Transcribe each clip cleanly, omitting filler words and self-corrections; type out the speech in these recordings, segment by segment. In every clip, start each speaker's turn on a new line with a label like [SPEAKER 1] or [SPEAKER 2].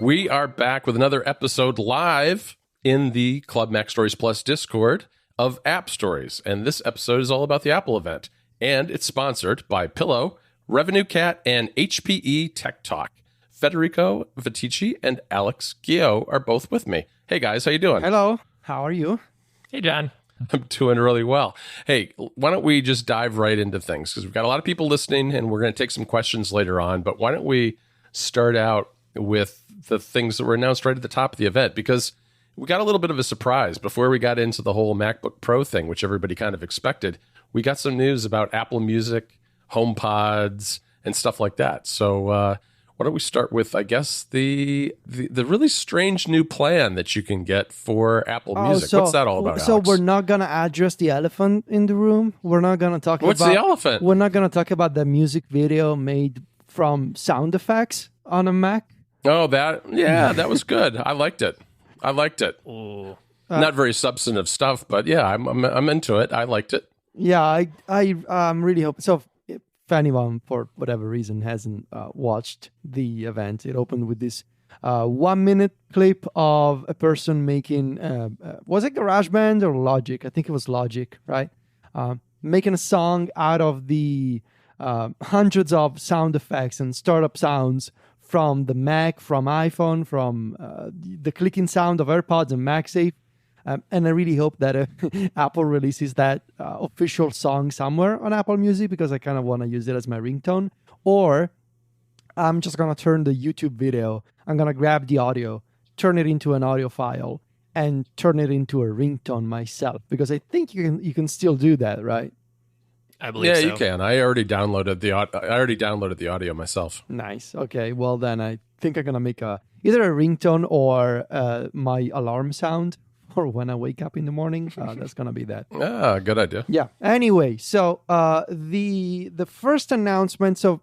[SPEAKER 1] We are back with another episode live in the Club Mac Stories Plus Discord of App Stories. And this episode is all about the Apple event. And it's sponsored by Pillow, Revenue Cat, and HPE Tech Talk. Federico Vitici and Alex Gio are both with me. Hey, guys, how you doing?
[SPEAKER 2] Hello. How are you?
[SPEAKER 3] Hey, John.
[SPEAKER 1] I'm doing really well. Hey, why don't we just dive right into things? Because we've got a lot of people listening, and we're going to take some questions later on. But why don't we start out with the things that were announced right at the top of the event, because we got a little bit of a surprise before we got into the whole MacBook Pro thing, which everybody kind of expected. We got some news about Apple Music, HomePods, and stuff like that. So why don't we start with, I guess, the really strange new plan that you can get for Apple Music. What's that all about,
[SPEAKER 2] So
[SPEAKER 1] Alex?
[SPEAKER 2] we're not going to address the elephant in the room. We're not going to talk
[SPEAKER 1] What's
[SPEAKER 2] about...
[SPEAKER 1] the elephant?
[SPEAKER 2] We're not going to talk about the music video made from sound effects on a Mac.
[SPEAKER 1] Oh, that was good. I liked it.
[SPEAKER 3] Ooh.
[SPEAKER 1] Not very substantive stuff, but yeah, I'm into it. I liked it.
[SPEAKER 2] Yeah, I'm really hoping. So if anyone, for whatever reason, hasn't watched the event, it opened with this 1 minute clip of a person making, was it GarageBand or Logic? I think it was Logic, right? Making a song out of the hundreds of sound effects and startup sounds from the Mac, from iPhone, from the clicking sound of AirPods and MagSafe. And I really hope that Apple releases that official song somewhere on Apple Music, because I kind of want to use it as my ringtone. Or I'm just going to turn the YouTube video. I'm going to grab the audio, turn it into an audio file, and turn it into a ringtone myself, because I think you can still do that, right?
[SPEAKER 3] I believe
[SPEAKER 1] Yeah,
[SPEAKER 3] so.
[SPEAKER 1] you can. I already downloaded the audio myself.
[SPEAKER 2] Nice. Okay. Well, then I think I'm gonna make either a ringtone or my alarm sound for when I wake up in the morning. That's gonna be that.
[SPEAKER 1] Ah, good idea.
[SPEAKER 2] Yeah. Anyway, so the first announcement. So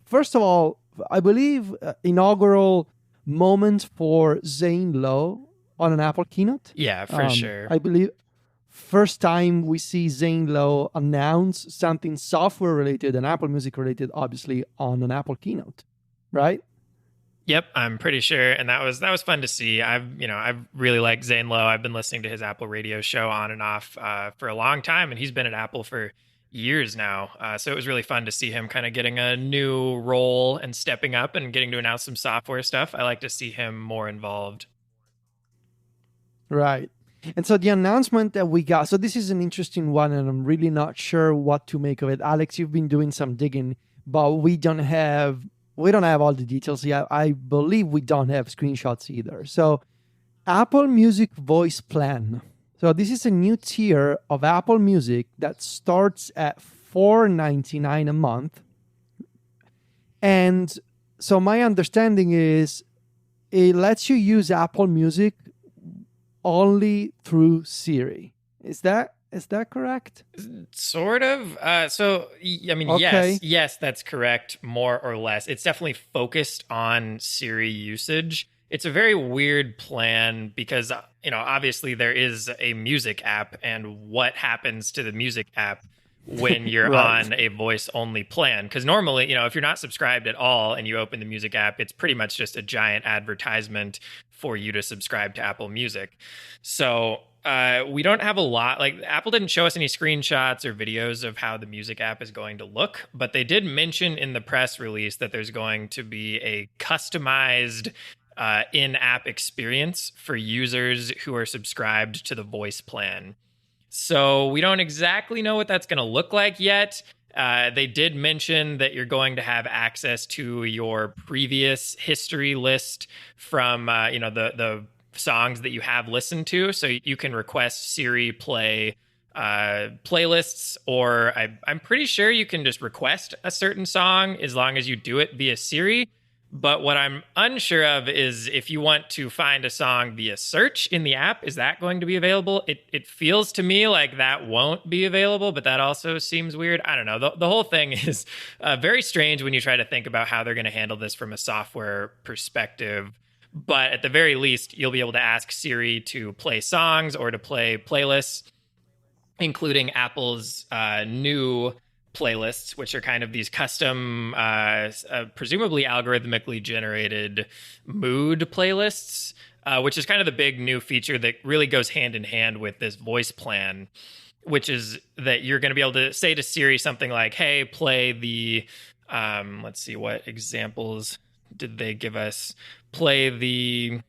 [SPEAKER 2] first of all, I believe inaugural moment for Zane Lowe on an Apple keynote.
[SPEAKER 3] Yeah, for sure.
[SPEAKER 2] I believe. First time we see Zane Lowe announce something software related and Apple Music related, obviously on an Apple keynote, right?
[SPEAKER 3] Yep, I'm pretty sure, and that was fun to see. I've really liked Zane Lowe. I've been listening to his Apple radio show on and off for a long time, and he's been at Apple for years now. So it was really fun to see him kind of getting a new role and stepping up and getting to announce some software stuff. I like to see him more involved.
[SPEAKER 2] Right. And so the announcement that we got, so this is an interesting one, and I'm really not sure what to make of it. Alex, you've been doing some digging, but we don't have all the details yet. I believe we don't have screenshots either. So Apple Music Voice Plan. So this is a new tier of Apple Music that starts at $4.99 a month. And so my understanding is it lets you use Apple Music only through Siri. Is that correct?
[SPEAKER 3] Sort of.
[SPEAKER 2] Okay.
[SPEAKER 3] Yes, that's correct, more or less. It's definitely focused on Siri usage. It's a very weird plan because, obviously there is a music app, and what happens to the music app when you're
[SPEAKER 2] Right.
[SPEAKER 3] on a voice-only plan? Because normally, if you're not subscribed at all and you open the music app, it's pretty much just a giant advertisement for you to subscribe to Apple Music. So we don't have a lot. Like, Apple didn't show us any screenshots or videos of how the music app is going to look, but they did mention in the press release that there's going to be a customized in-app experience for users who are subscribed to the voice plan. So we don't exactly know what that's going to look like yet. They did mention that you're going to have access to your previous history list from, the songs that you have listened to. So you can request Siri play playlists, or I'm pretty sure you can just request a certain song as long as you do it via Siri. But what I'm unsure of is if you want to find a song via search in the app, is that going to be available? It feels to me like that won't be available, but that also seems weird. I don't know. The whole thing is very strange when you try to think about how they're going to handle this from a software perspective. But at the very least, you'll be able to ask Siri to play songs or to play playlists, including Apple's new playlists, which are kind of these custom, presumably algorithmically generated mood playlists, which is kind of the big new feature that really goes hand in hand with this voice plan, which is that you're going to be able to say to Siri something like, hey, play the, let's see, what examples did they give us? Play the,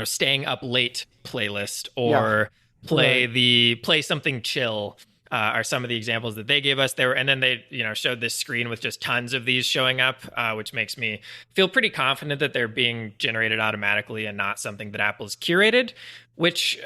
[SPEAKER 3] staying up late playlist, or play something chill. Are some of the examples that they gave us. And then they, showed this screen with just tons of these showing up, which makes me feel pretty confident that they're being generated automatically and not something that Apple's curated. Which,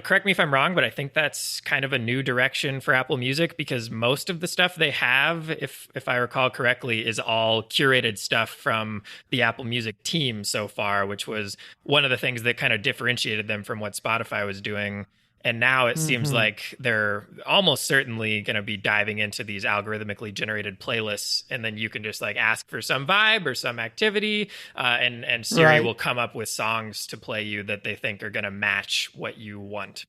[SPEAKER 3] correct me if I'm wrong, but I think that's kind of a new direction for Apple Music, because most of the stuff they have, if I recall correctly, is all curated stuff from the Apple Music team so far, which was one of the things that kind of differentiated them from what Spotify was doing. And now it seems like they're almost certainly going to be diving into these algorithmically generated playlists. And then you can just like ask for some vibe or some activity, and Siri will come up with songs to play you that they think are going to match what you want.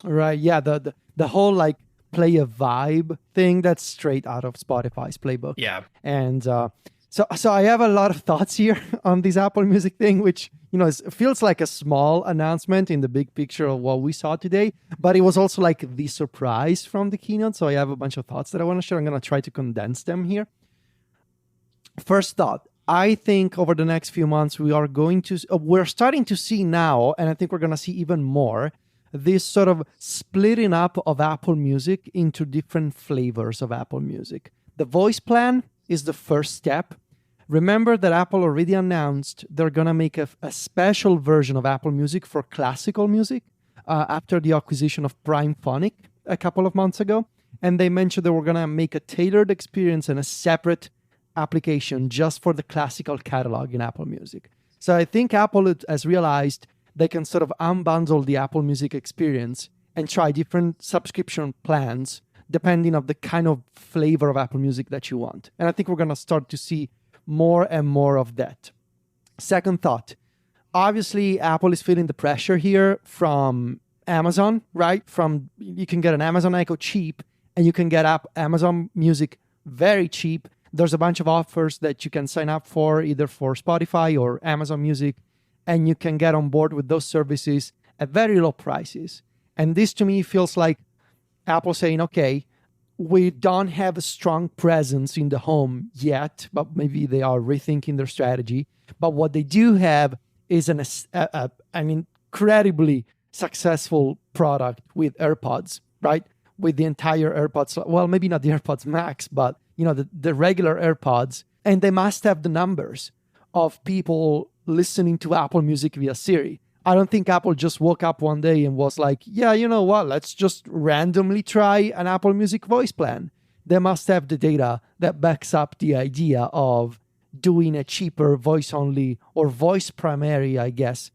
[SPEAKER 2] Right. Yeah. The whole like play a vibe thing, that's straight out of Spotify's playbook.
[SPEAKER 3] Yeah.
[SPEAKER 2] And so I have a lot of thoughts here on this Apple Music thing, which, it feels like a small announcement in the big picture of what we saw today, but it was also like the surprise from the keynote. So I have a bunch of thoughts that I want to share. I'm going to try to condense them here. First thought, I think over the next few months, we're starting to see now, and I think we're going to see even more, this sort of splitting up of Apple Music into different flavors of Apple Music. The voice plan is the first step. Remember that Apple already announced they're going to make a special version of Apple Music for classical music after the acquisition of Prime Phonic a couple of months ago. And they mentioned they were going to make a tailored experience and a separate application just for the classical catalog in Apple Music. So I think Apple has realized they can sort of unbundle the Apple Music experience and try different subscription plans depending on the kind of flavor of Apple Music that you want. And I think we're going to start to see more and more of that. Second thought, obviously Apple is feeling the pressure here from Amazon, right? You can get an Amazon Echo cheap, and you can get Amazon Music very cheap. There's a bunch of offers that you can sign up for, either for Spotify or Amazon Music, and you can get on board with those services at very low prices. And this to me feels like Apple saying, okay, we don't have a strong presence in the home yet, but maybe they are rethinking their strategy. But what they do have is an incredibly successful product with AirPods, right? With the entire AirPods, well, maybe not the AirPods Max, but the regular AirPods. And they must have the numbers of people listening to Apple Music via Siri. I don't think Apple just woke up one day and was like, yeah, you know what, let's just randomly try an Apple Music voice plan. They must have the data that backs up the idea of doing a cheaper voice-only or voice primary, I guess,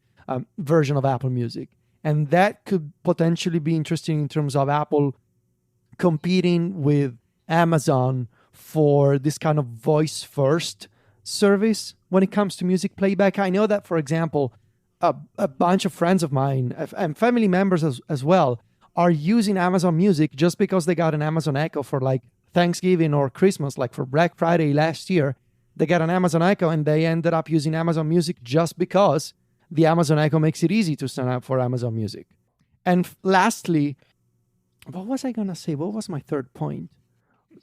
[SPEAKER 2] version of Apple Music. And that could potentially be interesting in terms of Apple competing with Amazon for this kind of voice-first service when it comes to music playback. I know that, for example, a bunch of friends of mine and family members as well are using Amazon Music just because they got an Amazon Echo for like Thanksgiving or Christmas, like for Black Friday last year. They got an Amazon Echo and they ended up using Amazon Music just because the Amazon Echo makes it easy to sign up for Amazon Music. And lastly, what was I going to say? What was my third point?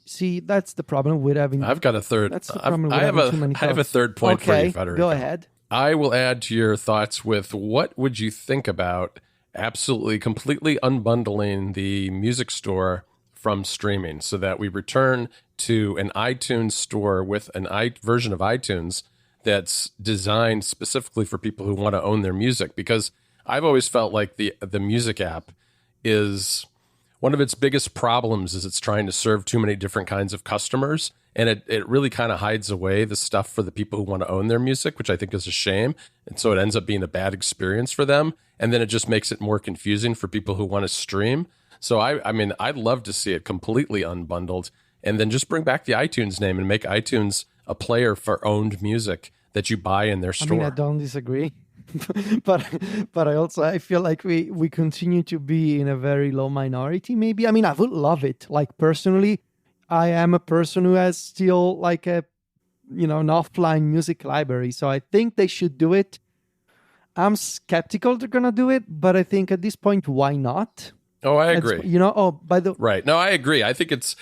[SPEAKER 2] See, that's the problem with having...
[SPEAKER 1] I've got a third.
[SPEAKER 2] That's the problem with having too many thoughts.
[SPEAKER 1] I have a third point for you, Federico.
[SPEAKER 2] Go ahead.
[SPEAKER 1] I will add to your thoughts with what would you think about absolutely, completely unbundling the music store from streaming so that we return to an iTunes store with an version of iTunes that's designed specifically for people who want to own their music. Because I've always felt like the music app is... one of its biggest problems is it's trying to serve too many different kinds of customers. And it really kind of hides away the stuff for the people who want to own their music, which I think is a shame. And so it ends up being a bad experience for them. And then it just makes it more confusing for people who want to stream. So I mean, I'd love to see it completely unbundled and then just bring back the iTunes name and make iTunes a player for owned music that you buy in their store.
[SPEAKER 2] I mean, I don't disagree. but I feel like we continue to be in a very low minority. Maybe, I mean, I would love it. Like personally, I am a person who has still like a an offline music library, so I think they should do it. I'm skeptical they're gonna do it, but I think at this point, why not?
[SPEAKER 1] Oh, I agree.
[SPEAKER 2] Right.
[SPEAKER 1] No, I agree. I think it's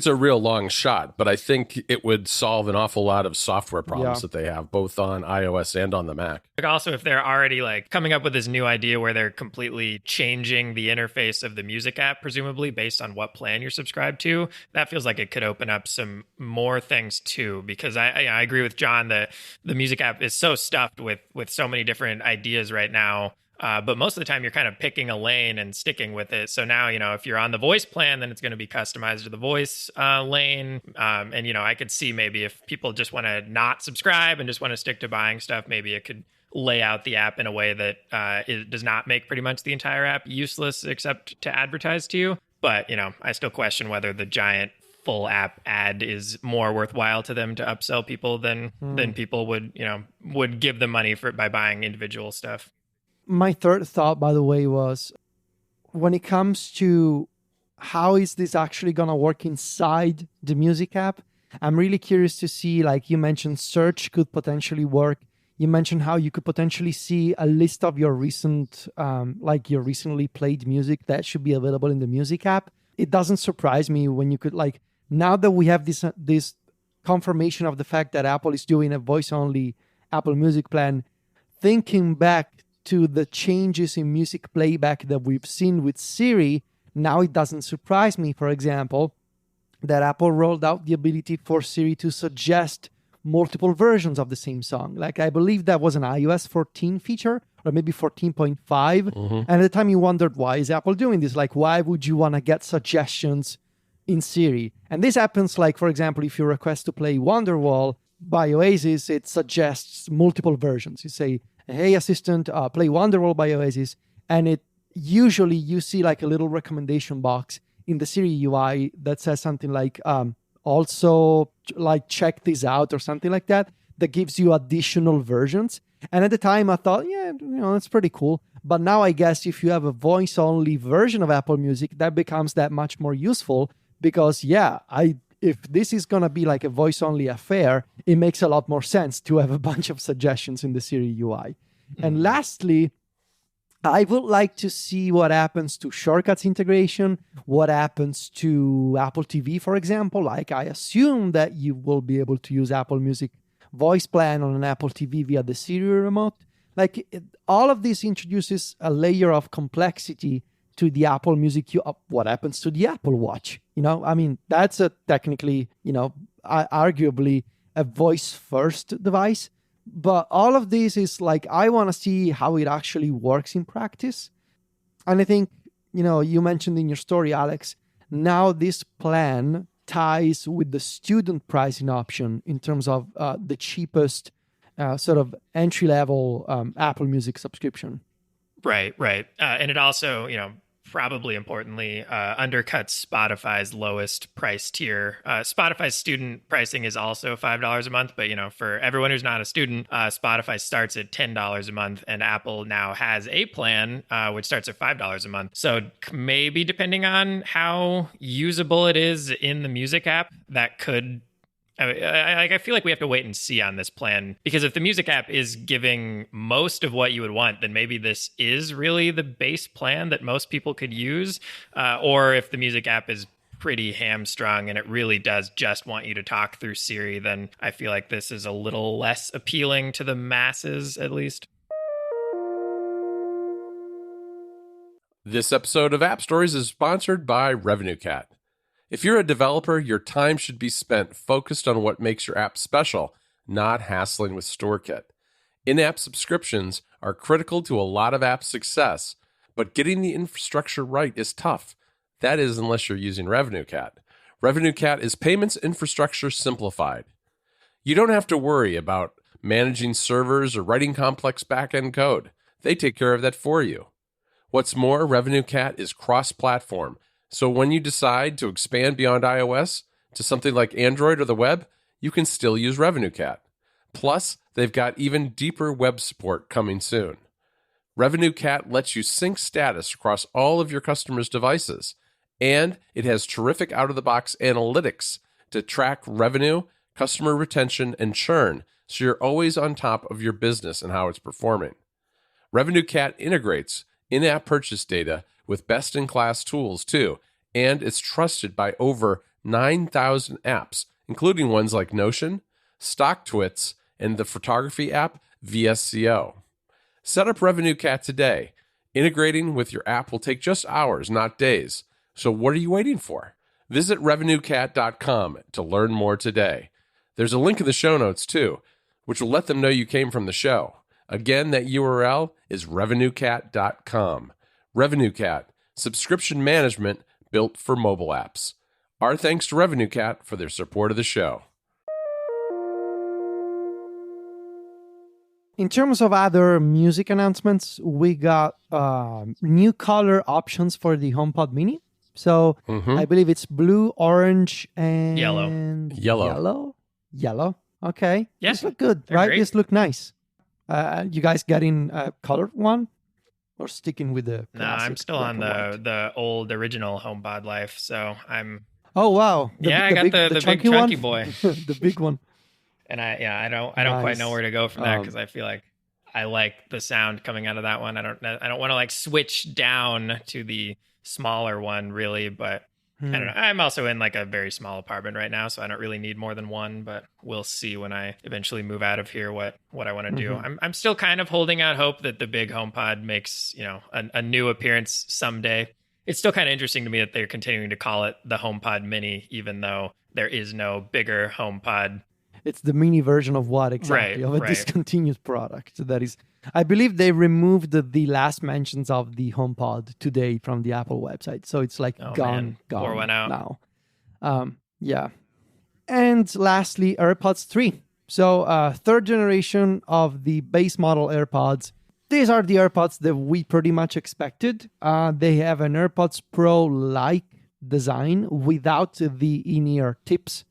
[SPEAKER 1] a real long shot, but I think it would solve an awful lot of software problems that they have, both on iOS and on the Mac.
[SPEAKER 3] Also, if they're already like coming up with this new idea where they're completely changing the interface of the music app, presumably based on what plan you're subscribed to, that feels like it could open up some more things too. Because I agree with John that the music app is so stuffed with so many different ideas right now. But most of the time you're kind of picking a lane and sticking with it. So now, if you're on the voice plan, then it's going to be customized to the voice lane. And, I could see maybe if people just want to not subscribe and just want to stick to buying stuff, maybe it could lay out the app in a way that it does not make pretty much the entire app useless except to advertise to you. But, I still question whether the giant full app ad is more worthwhile to them to upsell people than people would give them money by buying individual stuff.
[SPEAKER 2] My third thought, by the way, was when it comes to how is this actually going to work inside the music app, I'm really curious to see, like you mentioned, search could potentially work. You mentioned how you could potentially see a list of your your recently played music that should be available in the music app. It doesn't surprise me when you could, like, now that we have this confirmation of the fact that Apple is doing a voice-only Apple Music plan, thinking back to the changes in music playback that we've seen with Siri, now it doesn't surprise me, for example, that Apple rolled out the ability for Siri to suggest multiple versions of the same song. Like, I believe that was an iOS 14 feature, or maybe 14.5. And at the time you wondered, why is Apple doing this? Like, why would you want to get suggestions in Siri? And this happens, like, for example, if you request to play Wonderwall by Oasis, it suggests multiple versions. You say, hey, assistant, play Wonderwall by Oasis. And it usually you see like a little recommendation box in the Siri UI that says something like, also like check this out or something like that gives you additional versions. And at the time I thought, that's pretty cool. But now I guess if you have a voice-only version of Apple Music, that becomes that much more useful because, if this is going to be like a voice-only affair, it makes a lot more sense to have a bunch of suggestions in the Siri UI. And lastly, I would like to see what happens to shortcuts integration, what happens to Apple TV, for example. Like, I assume that you will be able to use Apple Music voice plan on an Apple TV via the Siri remote. Like, all of this introduces a layer of complexity to the Apple Music. What happens to the Apple Watch? I mean, that's technically, arguably a voice-first device. But all of this is like, I want to see how it actually works in practice. And I think, you mentioned in your story, Alex, now this plan ties with the student pricing option in terms of the cheapest sort of entry-level Apple Music subscription.
[SPEAKER 3] Right. And it also, probably importantly, undercuts Spotify's lowest price tier. Spotify's student pricing is also $5 a month, but for everyone who's not a student, Spotify starts at $10 a month, and Apple now has a plan which starts at $5 a month. So maybe depending on how usable it is in the music app, that could. I feel like we have to wait and see on this plan, because if the music app is giving most of what you would want, then maybe this is really the base plan that most people could use. Or if the music app is pretty hamstrung and it really does just want you to talk through Siri, then I feel like this is a little less appealing to the masses, at least.
[SPEAKER 1] This episode of App Stories is sponsored by Revenue Cat. If you're a developer, your time should be spent focused on what makes your app special, not hassling with StoreKit. In-app subscriptions are critical to a lot of app success, but getting the infrastructure right is tough. That is, unless you're using Revenue Cat. Revenue Cat is payments infrastructure simplified. You don't have to worry about managing servers or writing complex back-end code. They take care of that for you. What's more, Revenue Cat is cross-platform. So when you decide to expand beyond iOS to something like Android or the web, you can still use Revenue Cat. Plus, they've got even deeper web support coming soon. Revenue Cat lets you sync status across all of your customers' devices, and it has terrific out-of-the-box analytics to track revenue, customer retention, and churn, so you're always on top of your business and how it's performing. Revenue Cat integrates in-app purchase data with best-in-class tools, too, and it's trusted by over 9,000 apps, including ones like Notion, StockTwits, and the photography app VSCO. Set up Revenue Cat today. Integrating with your app will take just hours, not days. So what are you waiting for? Visit RevenueCat.com to learn more today. There's a link in the show notes, too, which will let them know you came from the show. Again, that URL is RevenueCat.com. Revenue Cat, subscription management built for mobile apps. Our thanks to Revenue Cat for their support of the show.
[SPEAKER 2] In terms of other music announcements, we got new color options for the HomePod Mini. So I believe it's blue, orange, and
[SPEAKER 1] Yellow.
[SPEAKER 2] Yellow. Okay.
[SPEAKER 3] Yeah,
[SPEAKER 2] These look good,
[SPEAKER 3] they're
[SPEAKER 2] right?
[SPEAKER 3] great.
[SPEAKER 2] These look nice. You guys getting a colored one or sticking with the
[SPEAKER 3] No, I'm
[SPEAKER 2] classic
[SPEAKER 3] still
[SPEAKER 2] black
[SPEAKER 3] on
[SPEAKER 2] and white?
[SPEAKER 3] the old original HomePod life, so I'm
[SPEAKER 2] Oh, wow.
[SPEAKER 3] I got the big
[SPEAKER 2] chunky
[SPEAKER 3] chunky
[SPEAKER 2] one?
[SPEAKER 3] boy.
[SPEAKER 2] The big one.
[SPEAKER 3] And I don't quite
[SPEAKER 2] Nice.
[SPEAKER 3] know where to go from that because I feel like I like the sound coming out of that one. I don't want to like switch down to the smaller one really, but I don't know. I'm also in like a very small apartment right now, so I don't really need more than one, but we'll see when I eventually move out of here what I want to do. I'm still kind of holding out hope that the big HomePod makes, a new appearance someday. It's still kind of interesting to me that they're continuing to call it the HomePod Mini, even though there is no bigger HomePod.
[SPEAKER 2] It's the mini version of what exactly?
[SPEAKER 3] Right,
[SPEAKER 2] of a
[SPEAKER 3] right.
[SPEAKER 2] discontinued product. That is, I believe they removed the last mentions of the HomePod today from the Apple website. So it's like
[SPEAKER 3] Oh,
[SPEAKER 2] gone
[SPEAKER 3] man. Pour one out.
[SPEAKER 2] now. Yeah. And lastly, AirPods 3. So third generation of the base model AirPods. These are the AirPods that we pretty much expected. They have an AirPods Pro-like design without the in-ear tips,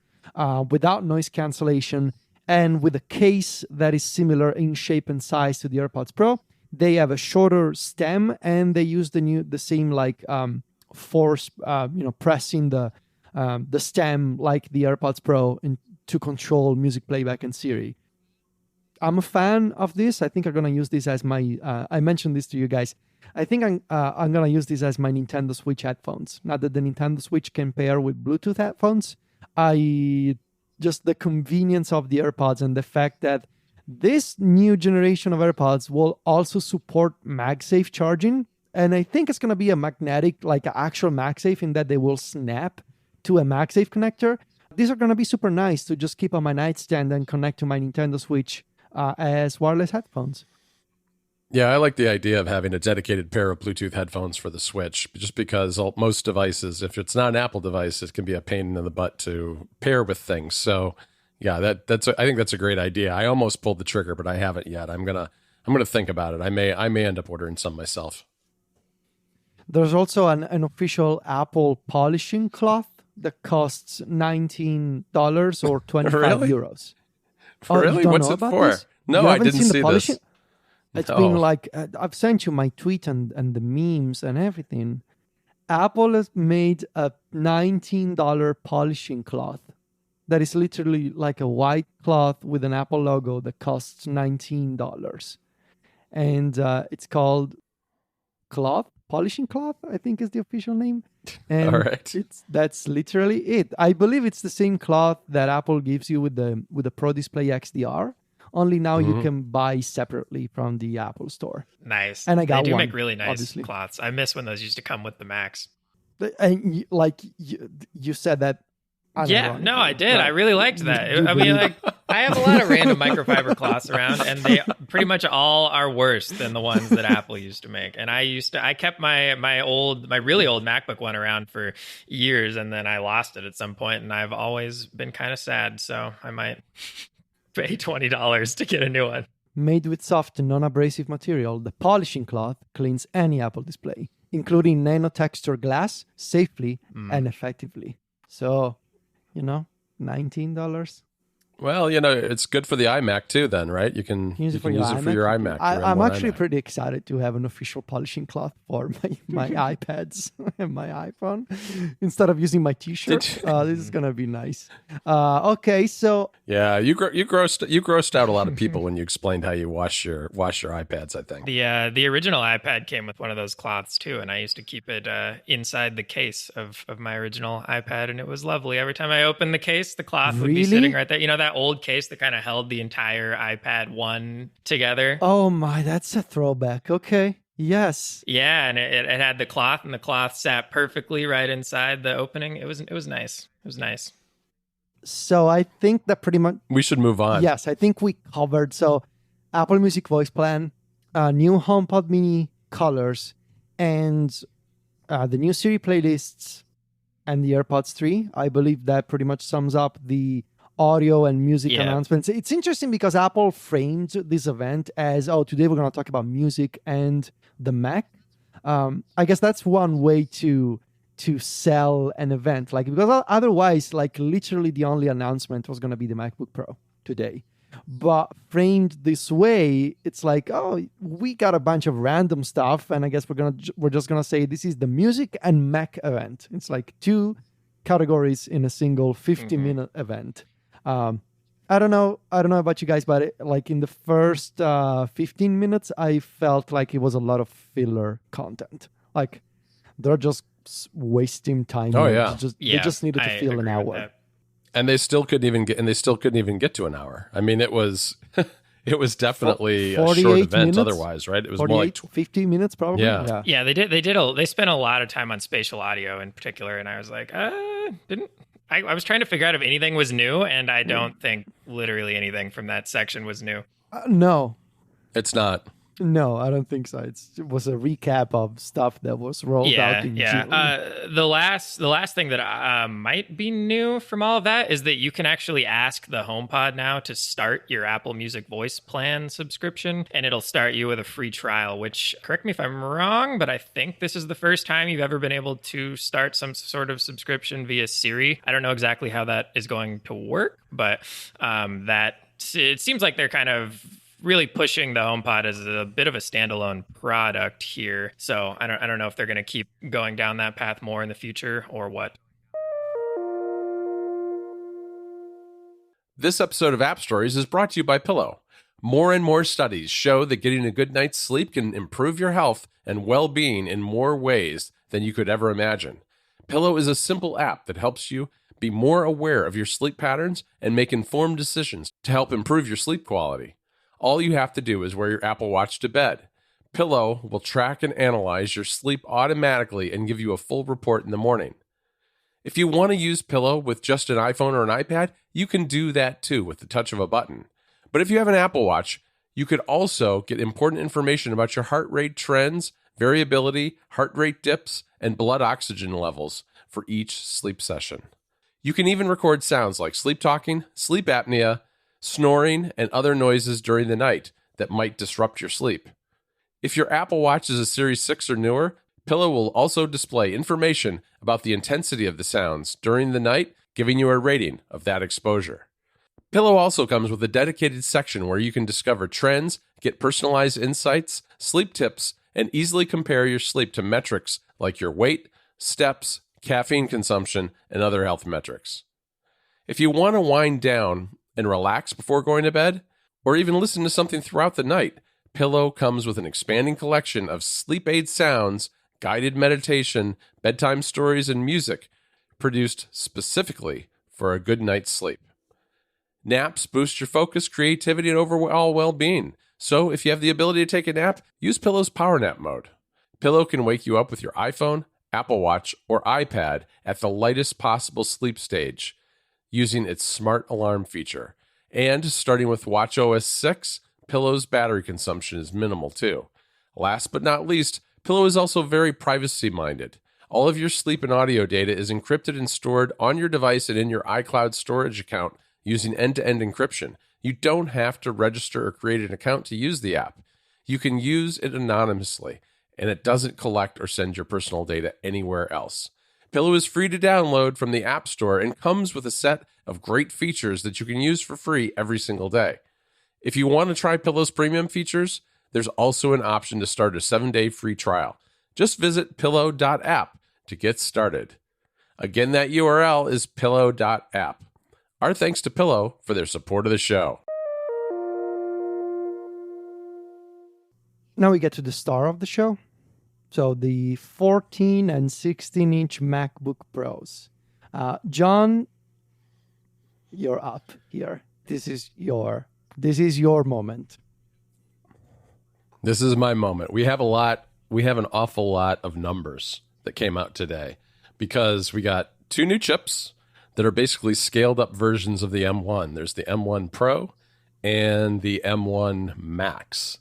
[SPEAKER 2] without noise cancellation, and with a case that is similar in shape and size to the AirPods Pro. They have a shorter stem, and they use the same like force, pressing the stem like the AirPods Pro to control music playback and Siri. I'm a fan of this. I think I'm gonna use this as my. I mentioned this to you guys. I think I'm gonna use this as my Nintendo Switch headphones. Now that the Nintendo Switch can pair with Bluetooth headphones, just the convenience of the AirPods and the fact that this new generation of AirPods will also support MagSafe charging, and I think it's gonna be a magnetic, like an actual MagSafe, in that they will snap to a MagSafe connector. These are gonna be super nice to just keep on my nightstand and connect to my Nintendo Switch as wireless headphones.
[SPEAKER 1] Yeah, I like the idea of having a dedicated pair of Bluetooth headphones for the Switch, just because most devices, if it's not an Apple device, it can be a pain in the butt to pair with things. So, yeah, I think that's a great idea. I almost pulled the trigger, but I haven't yet. I'm gonna think about it. I may end up ordering some myself.
[SPEAKER 2] There's also an official Apple polishing cloth that costs $19 or 25
[SPEAKER 1] Really?
[SPEAKER 2] euros.
[SPEAKER 1] Really?
[SPEAKER 2] You don't
[SPEAKER 1] What's
[SPEAKER 2] know
[SPEAKER 1] it
[SPEAKER 2] about
[SPEAKER 1] for?
[SPEAKER 2] this?
[SPEAKER 1] No,
[SPEAKER 2] You
[SPEAKER 1] I
[SPEAKER 2] haven't
[SPEAKER 1] didn't
[SPEAKER 2] seen the
[SPEAKER 1] see
[SPEAKER 2] polishing?
[SPEAKER 1] this.
[SPEAKER 2] It's
[SPEAKER 1] No.
[SPEAKER 2] been like, I've sent you my tweet and the memes and everything. Apple has made a $19 polishing cloth that is literally like a white cloth with an Apple logo that costs $19. And it's called polishing cloth, I think is the official name. And
[SPEAKER 1] All right.
[SPEAKER 2] that's literally it. I believe it's the same cloth that Apple gives you with the Pro Display XDR. Only now you can buy separately from the Apple Store.
[SPEAKER 3] Nice.
[SPEAKER 2] And I got
[SPEAKER 3] they do
[SPEAKER 2] one,
[SPEAKER 3] make really nice
[SPEAKER 2] obviously.
[SPEAKER 3] cloths. I miss when those used to come with the Macs.
[SPEAKER 2] And you said that.
[SPEAKER 3] Yeah, no, I did.
[SPEAKER 2] Right.
[SPEAKER 3] I really liked that.
[SPEAKER 2] You
[SPEAKER 3] I mean,
[SPEAKER 2] believe-
[SPEAKER 3] like, I have a lot of random microfiber cloths around, and they pretty much all are worse than the ones that Apple used to make. And I kept my really old MacBook one around for years, and then I lost it at some point, and I've always been kind of sad. So I might pay $20 to get a new one.
[SPEAKER 2] Made with soft and non-abrasive material, the polishing cloth cleans any Apple display, including nano-texture glass, safely and effectively. So, $19.
[SPEAKER 1] Well, it's good for the iMac too then, right? You can use it for your iMac.
[SPEAKER 2] I'm actually pretty excited to have an official polishing cloth for my iPads and my iPhone instead of using my t-shirt. This is going to be nice. Okay, so
[SPEAKER 1] yeah, you grossed out a lot of people when you explained how you wash your iPads, I think.
[SPEAKER 3] The original iPad came with one of those cloths too, and I used to keep it inside the case of my original iPad, and it was lovely. Every time I opened the case, the cloth would be sitting right there. That old case that kind of held the entire iPad 1 together.
[SPEAKER 2] Oh my, that's a throwback. Okay. Yes.
[SPEAKER 3] Yeah, and it had the cloth, and the cloth sat perfectly right inside the opening. It was nice. It was nice.
[SPEAKER 2] So I think that pretty much
[SPEAKER 1] we should move on.
[SPEAKER 2] Yes, I think we covered. So Apple Music Voice Plan, new HomePod Mini colors, and the new Siri playlists, and the AirPods 3. I believe that pretty much sums up the audio and music announcements. It's interesting because Apple framed this event as, today we're going to talk about music and the Mac. I guess that's one way to sell an event, because otherwise, literally the only announcement was going to be the MacBook Pro today. But framed this way, it's we got a bunch of random stuff, and I guess we're just gonna say this is the music and Mac event. It's two categories in a single 50-minute event. I don't know about you guys, but in the first 15 minutes, I felt like it was a lot of filler content. They're just wasting time.
[SPEAKER 1] Oh yeah,
[SPEAKER 2] they just needed to fill an hour,
[SPEAKER 1] and they still couldn't even get to an hour. I mean, it was it was definitely a short event. Minutes? Otherwise, right? It was more like
[SPEAKER 2] 50 minutes, probably.
[SPEAKER 3] Yeah. They spent a lot of time on spatial audio in particular, and I was like, I was trying to figure out if anything was new, and I don't think literally anything from that section was new.
[SPEAKER 2] No.
[SPEAKER 1] It's not.
[SPEAKER 2] No, I don't think so. It was a recap of stuff that was rolled out in June.
[SPEAKER 3] The last thing that might be new from all of that is that you can actually ask the HomePod now to start your Apple Music Voice Plan subscription, and it'll start you with a free trial, which, correct me if I'm wrong, but I think this is the first time you've ever been able to start some sort of subscription via Siri. I don't know exactly how that is going to work, but it seems like they're kind of really pushing the HomePod as a bit of a standalone product here. So I don't know if they're going to keep going down that path more in the future or what.
[SPEAKER 1] This episode of App Stories is brought to you by Pillow. More and more studies show that getting a good night's sleep can improve your health and well-being in more ways than you could ever imagine. Pillow is a simple app that helps you be more aware of your sleep patterns and make informed decisions to help improve your sleep quality. All you have to do is wear your Apple Watch to bed. Pillow will track and analyze your sleep automatically and give you a full report in the morning. If you want to use Pillow with just an iPhone or an iPad, you can do that too with the touch of a button. But if you have an Apple Watch, you could also get important information about your heart rate trends, variability, heart rate dips, and blood oxygen levels for each sleep session. You can even record sounds like sleep talking, sleep apnea, snoring, and other noises during the night that might disrupt your sleep. If your Apple Watch is a Series 6 or newer, Pillow will also display information about the intensity of the sounds during the night, giving you a rating of that exposure. Pillow also comes with a dedicated section where you can discover trends, get personalized insights, sleep tips, and easily compare your sleep to metrics like your weight, steps, caffeine consumption, and other health metrics. If you want to wind down and relax before going to bed, or even listen to something throughout the night, Pillow comes with an expanding collection of sleep aid sounds, guided meditation, bedtime stories, and music produced specifically for a good night's sleep. Naps boost your focus, creativity, and overall well-being. So if you have the ability to take a nap, use Pillow's Power Nap mode. Pillow can wake you up with your iPhone, Apple Watch, or iPad at the lightest possible sleep stage, using its smart alarm feature. And starting with watchOS 6, Pillow's battery consumption is minimal too. Last but not least, Pillow is also very privacy-minded. All of your sleep and audio data is encrypted and stored on your device and in your iCloud storage account using end-to-end encryption. You don't have to register or create an account to use the app. You can use it anonymously, and it doesn't collect or send your personal data anywhere else. Pillow is free to download from the App Store and comes with a set of great features that you can use for free every single day. If you want to try Pillow's premium features, there's also an option to start a 7-day free trial. Just visit pillow.app to get started. Again, that URL is pillow.app. Our thanks to Pillow for their support of the show.
[SPEAKER 2] Now we get to the star of the show. So the 14 and 16-inch MacBook Pros. John, you're up here. This is your moment.
[SPEAKER 1] This is my moment. We have an awful lot of numbers that came out today because we got 2 new chips that are basically scaled up versions of the M1. There's the M1 Pro and the M1 Max.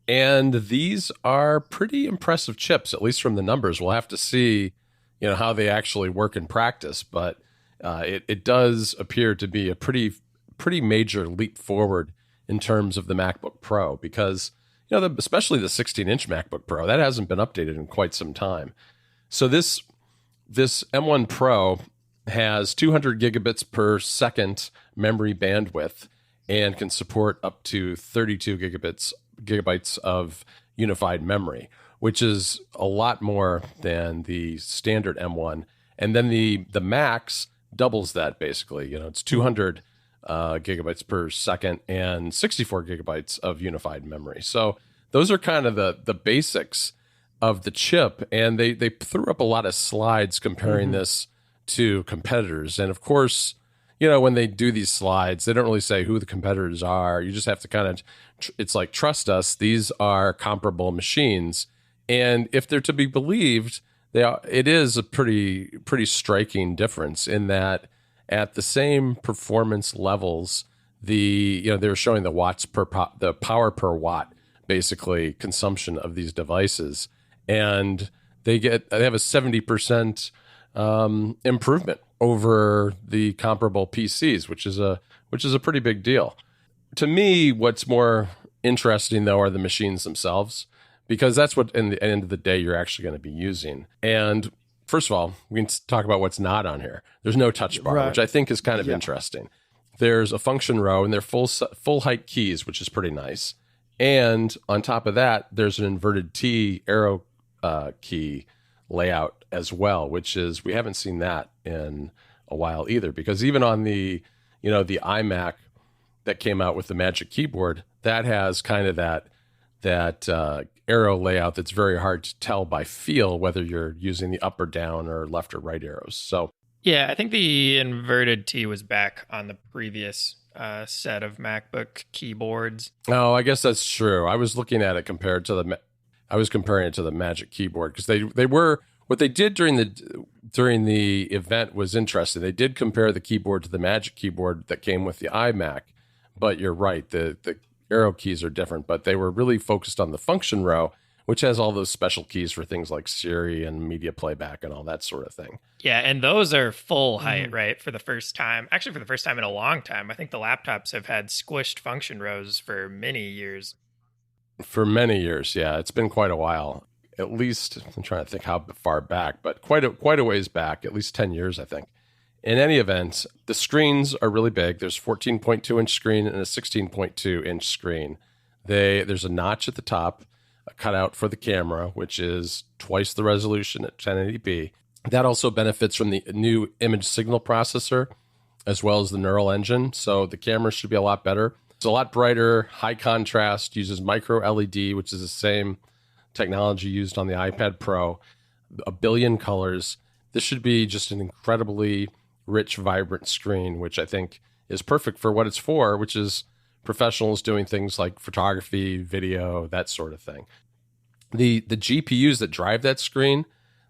[SPEAKER 1] And these are pretty impressive chips, at least from the numbers. We'll have to see, how they actually work in practice, but it does appear to be a pretty major leap forward in terms of the MacBook Pro because, especially the 16-inch MacBook Pro, that hasn't been updated in quite some time. So this M1 Pro has 200 gigabits per second memory bandwidth and can support up to 32 gigabytes of unified memory, which is a lot more than the standard M1. And then the Max doubles that basically. It's 200 gigabytes per second and 64 gigabytes of unified memory. So those are kind of the basics of the chip. And they threw up a lot of slides comparing this to competitors. And of course, when they do these slides, they don't really say who the competitors are. You just have to kind of, it's like, trust us, these are comparable machines. And if they're to be believed, it is a pretty striking difference in that at the same performance levels, they were showing the power per watt, basically consumption of these devices. And they have a 70% improvement over the comparable PCs, which is a pretty big deal. To me, what's more interesting though are the machines themselves, because that's what in the end of the day you're actually going to be using. And first of all, we can talk about what's not on here. There's no touch bar, which I think is kind of interesting. There's a function row and they're full height keys, which is pretty nice. And on top of that, there's an inverted T arrow key layout as well, which is, we haven't seen that in a while either, because even on the iMac that came out with the Magic Keyboard, that has kind of that arrow layout that's very hard to tell by feel whether you're using the up or down or left or right arrows. So
[SPEAKER 3] yeah, I think the inverted T was back on the previous set of MacBook keyboards.
[SPEAKER 1] Oh, I guess that's true. I was looking at it comparing it to the Magic Keyboard because they were, what they did during the event was interesting. They did compare the keyboard to the Magic Keyboard that came with the iMac, but you're right, the arrow keys are different, but they were really focused on the function row, which has all those special keys for things like Siri and media playback and all that sort of thing.
[SPEAKER 3] Yeah, and those are full height, right? For the first time in a long time. I think the laptops have had squished function rows for many years.
[SPEAKER 1] For many years, yeah. It's been quite a while. At least, I'm trying to think how far back, but quite a ways back, at least 10 years, I think. In any event, the screens are really big. There's 14.2-inch screen and a 16.2-inch screen. There's a notch at the top, a cutout for the camera, which is twice the resolution at 1080p. That also benefits from the new image signal processor, as well as the neural engine. So the camera should be a lot better. It's a lot brighter, high contrast, uses micro LED, which is the same technology used on the iPad Pro, 1 billion colors. This should be just an incredibly rich, vibrant screen, which I think is perfect for what it's for, which is professionals doing things like photography, video, that sort of thing. The GPUs that drive that screen,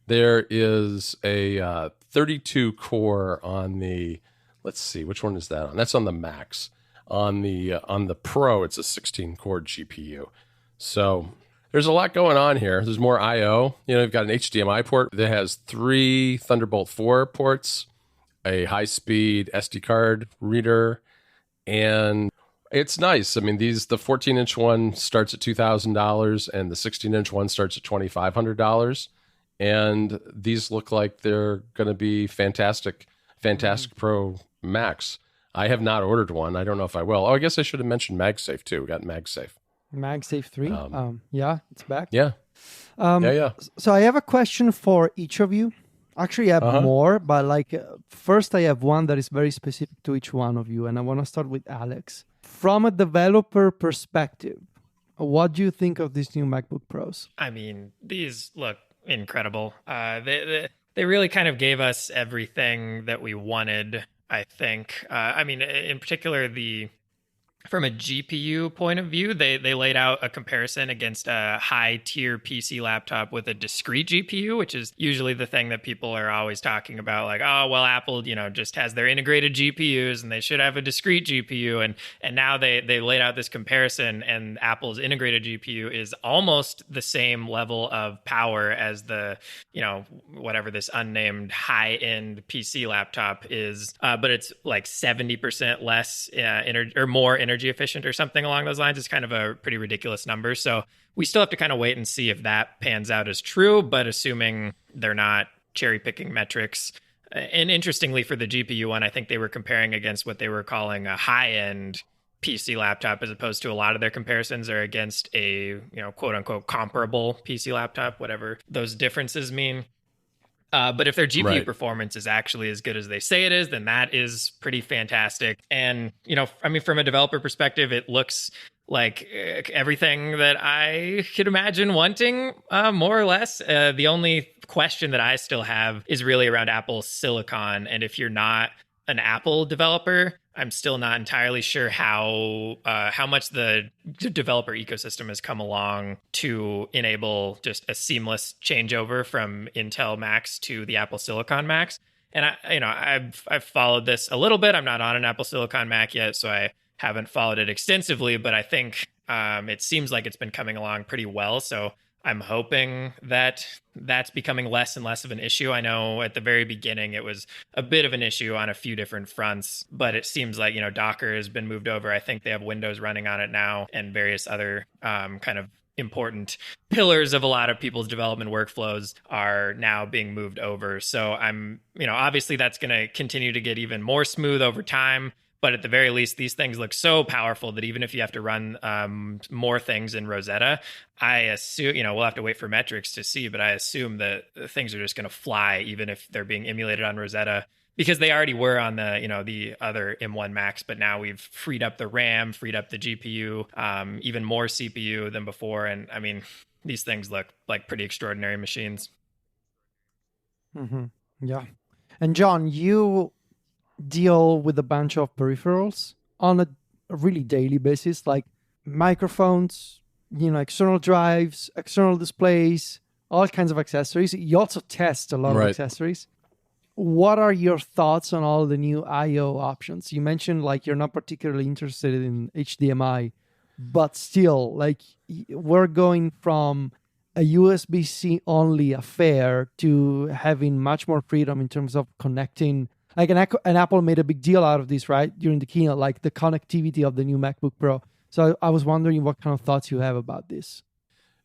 [SPEAKER 1] there is a 32 core on the, let's see, which one is that on? That's on the Max. On the Pro, it's a 16 core GPU. So there's a lot going on here. There's more I/O. You've got an HDMI port that has 3 Thunderbolt 4 ports, a high-speed SD card reader, and it's nice. I mean, the 14-inch one starts at $2,000, and the 16-inch one starts at $2,500. and these look like they're going to be fantastic Pro Macs. I have not ordered one. I don't know if I will. Oh, I guess I should have mentioned MagSafe too. We got MagSafe.
[SPEAKER 2] MagSafe 3. Yeah, it's back.
[SPEAKER 1] Yeah.
[SPEAKER 2] So I have a question for each of you. Actually, I have more, but first I have one that is very specific to each one of you, and I want to start with Alex. From a developer perspective, what do you think of these new MacBook Pros?
[SPEAKER 3] I mean, these look incredible. They really kind of gave us everything that we wanted, I think. I mean, in particular, from a GPU point of view, they laid out a comparison against a high-tier PC laptop with a discrete GPU, which is usually the thing that people are always talking about, like, oh, well, Apple, just has their integrated GPUs and they should have a discrete GPU. And now they laid out this comparison, and Apple's integrated GPU is almost the same level of power as the, whatever this unnamed high-end PC laptop is, but it's like 70% less or more energy efficient or something along those lines. Is kind of a pretty ridiculous number. So we still have to kind of wait and see if that pans out as true, but assuming they're not cherry picking metrics. And interestingly, for the GPU one, I think they were comparing against what they were calling a high-end PC laptop, as opposed to a lot of their comparisons are against a, quote unquote comparable PC laptop, whatever those differences mean. But if their GPU performance is actually as good as they say it is, then that is pretty fantastic. And, I mean, from a developer perspective, it looks like everything that I could imagine wanting, more or less. The only question that I still have is really around Apple's silicon. And if you're not an Apple developer, I'm still not entirely sure how much the developer ecosystem has come along to enable just a seamless changeover from Intel Macs to the Apple Silicon Macs. And I've followed this a little bit. I'm not on an Apple Silicon Mac yet, so I haven't followed it extensively. But I think it seems like it's been coming along pretty well. So I'm hoping that that's becoming less and less of an issue. I know at the very beginning it was a bit of an issue on a few different fronts, but it seems like, Docker has been moved over. I think they have Windows running on it now, and various other kind of important pillars of a lot of people's development workflows are now being moved over. So I'm, obviously that's going to continue to get even more smooth over time. But at the very least, these things look so powerful that even if you have to run more things in Rosetta, I assume, we'll have to wait for metrics to see, but I assume that things are just going to fly, even if they're being emulated on Rosetta, because they already were on the, the other M1 Macs, but now we've freed up the RAM, freed up the GPU, even more CPU than before. And I mean, these things look like pretty extraordinary machines.
[SPEAKER 2] Mm-hmm. Yeah. And John, you deal with a bunch of peripherals on a really daily basis, like microphones, external drives, external displays, all kinds of accessories. You also test a lot of accessories. What are your thoughts on all the new I/O options? You mentioned you're not particularly interested in HDMI, but still, we're going from a USB-C only affair to having much more freedom in terms of connecting. And Apple made a big deal out of this, right, during the keynote, the connectivity of the new MacBook Pro. So I was wondering what kind of thoughts you have about this.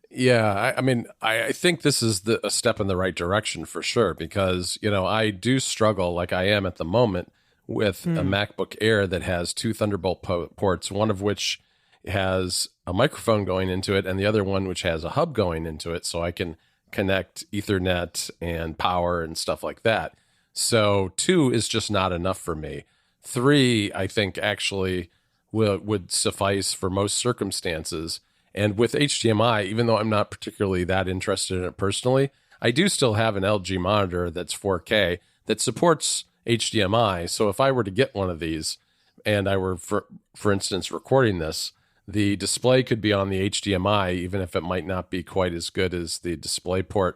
[SPEAKER 1] Yeah, I mean, I think this is a step in the right direction for sure, because, I do struggle, like I am at the moment, with a MacBook Air that has two Thunderbolt ports, one of which has a microphone going into it and the other one which has a hub going into it, so I can connect Ethernet and power and stuff like that. So 2 is just not enough for me. 3, I think, actually would suffice for most circumstances. And with HDMI, even though I'm not particularly that interested in it personally, I do still have an LG monitor that's 4K that supports HDMI. So if I were to get one of these and I were, for instance, recording this, the display could be on the HDMI, even if it might not be quite as good as the DisplayPort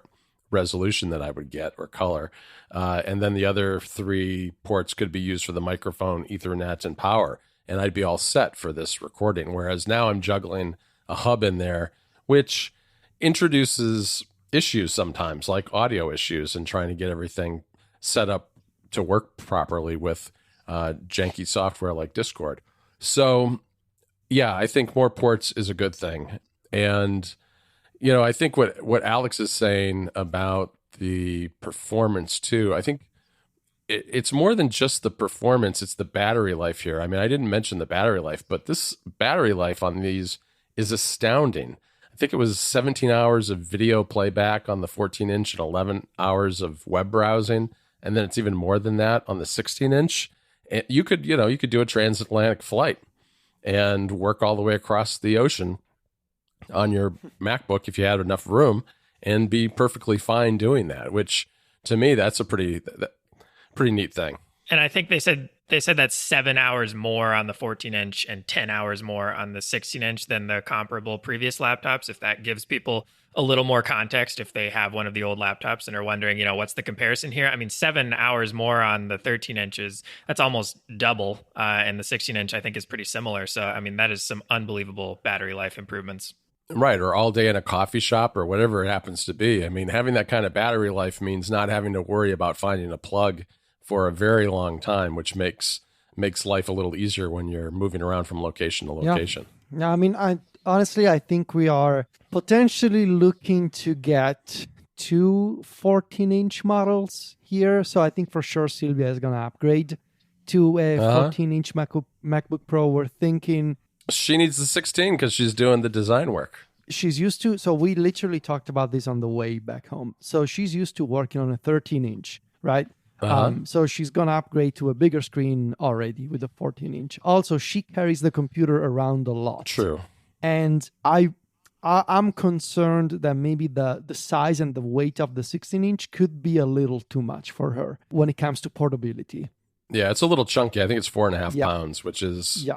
[SPEAKER 1] resolution that I would get or color. And then the other 3 ports could be used for the microphone, Ethernet, and power. And I'd be all set for this recording. Whereas now I'm juggling a hub in there, which introduces issues sometimes, like audio issues, and trying to get everything set up to work properly with janky software like Discord. So, yeah, I think more ports is a good thing. And I think what Alex is saying about the performance too. I think it's more than just the performance, it's the battery life here. I mean, I didn't mention the battery life, but this battery life on these is astounding. I think it was 17 hours of video playback on the 14-inch and 11 hours of web browsing, and then it's even more than that on the 16-inch. And you could do a transatlantic flight and work all the way across the ocean on your MacBook if you had enough room and be perfectly fine doing that, which to me, that's a pretty neat thing.
[SPEAKER 3] And I think they said that's 7 hours more on the 14-inch and 10 hours more on the 16-inch than the comparable previous laptops. If that gives people a little more context, if they have one of the old laptops and are wondering, what's the comparison here? I mean, 7 hours more on the 13 inches, that's almost double. And the 16-inch, I think, is pretty similar. So, I mean, that is some unbelievable battery life improvements.
[SPEAKER 1] Right, or all day in a coffee shop or whatever it happens to be. I mean, having that kind of battery life means not having to worry about finding a plug for a very long time, which makes life a little easier when you're moving around from location to location.
[SPEAKER 2] Yeah, I mean, I think we are potentially looking to get 2 14-inch models here. So I think for sure Sylvia is going to upgrade to a 14-inch MacBook Pro. We're thinking
[SPEAKER 1] she needs the 16 because she's doing the design work.
[SPEAKER 2] She's used to, so we literally talked about this on the way back home. So she's used to working on a 13-inch, right? So she's going to upgrade to a bigger screen already with a 14-inch. Also, she carries the computer around a lot.
[SPEAKER 1] True.
[SPEAKER 2] And I'm concerned that maybe the size and the weight of the 16-inch could be a little too much for her when it comes to portability.
[SPEAKER 1] Yeah, it's a little chunky. I think it's 4.5 pounds, which is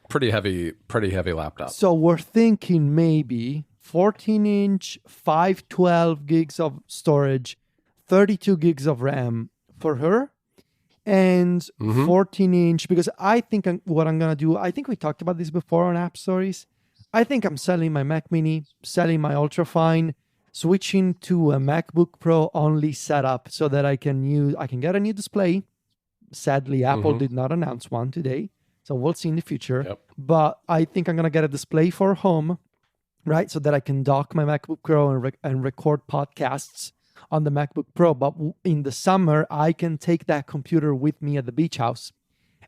[SPEAKER 1] pretty heavy laptop.
[SPEAKER 2] So we're thinking maybe 14-inch, 512 gigs of storage, 32 gigs of RAM for her, and 14-inch, because I think what I'm going to do, I think we talked about this before on App Stories. I think I'm selling my Mac Mini, selling my Ultrafine, switching to a MacBook Pro only setup so that I can get a new display. Sadly, Apple did not announce one today, so we'll see in the future.
[SPEAKER 1] Yep.
[SPEAKER 2] But I think I'm going to get a display for home, right, so that I can dock my MacBook Pro and record podcasts on the MacBook Pro. But in the summer, I can take that computer with me at the beach house,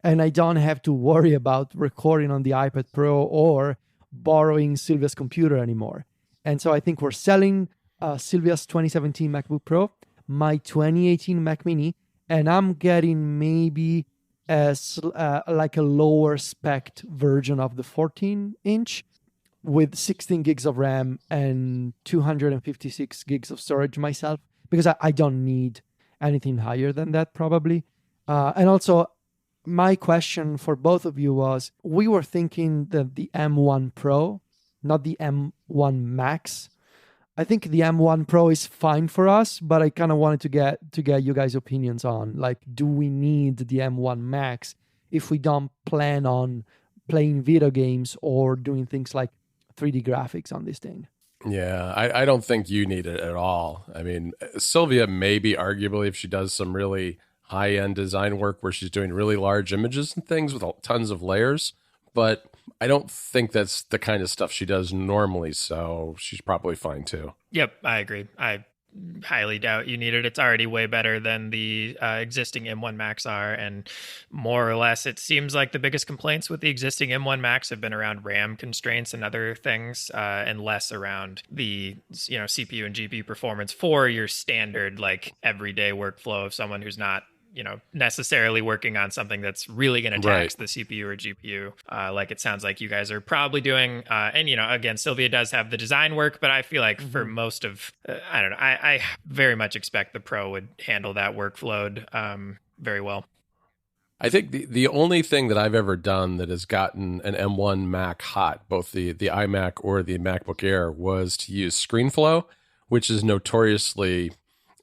[SPEAKER 2] and I don't have to worry about recording on the iPad Pro or borrowing Sylvia's computer anymore. And so I think we're selling Sylvia's 2017 MacBook Pro, my 2018 Mac Mini, and I'm getting maybe like a lower spec version of the 14-inch with 16 gigs of RAM and 256 gigs of storage myself, because I don't need anything higher than that probably. And also, my question for both of you was, we were thinking that the M1 Pro, not the M1 Max. I think the M1 Pro is fine for us, but I kind of wanted to get you guys' opinions on, like, do we need the M1 Max if we don't plan on playing video games or doing things like 3D graphics on this thing?
[SPEAKER 1] Yeah, I don't think you need it at all. I mean, Sylvia maybe arguably if she does some really high-end design work where she's doing really large images and things with tons of layers, but I don't think that's the kind of stuff she does normally, so she's probably fine too.
[SPEAKER 3] Yep, I agree. I highly doubt you need it. It's already way better than the existing M1 Max are, and more or less it seems like the biggest complaints with the existing M1 Max have been around RAM constraints and other things, and less around the CPU and GPU performance for your standard like everyday workflow of someone who's not necessarily working on something that's really going to tax the CPU or GPU, like it sounds like you guys are probably doing. And, again, Sylvia does have the design work, but I feel like for most of, I don't know, I very much expect the Pro would handle that workload very well.
[SPEAKER 1] I think the only thing that I've ever done that has gotten an M1 Mac hot, both the iMac or the MacBook Air, was to use ScreenFlow, which is notoriously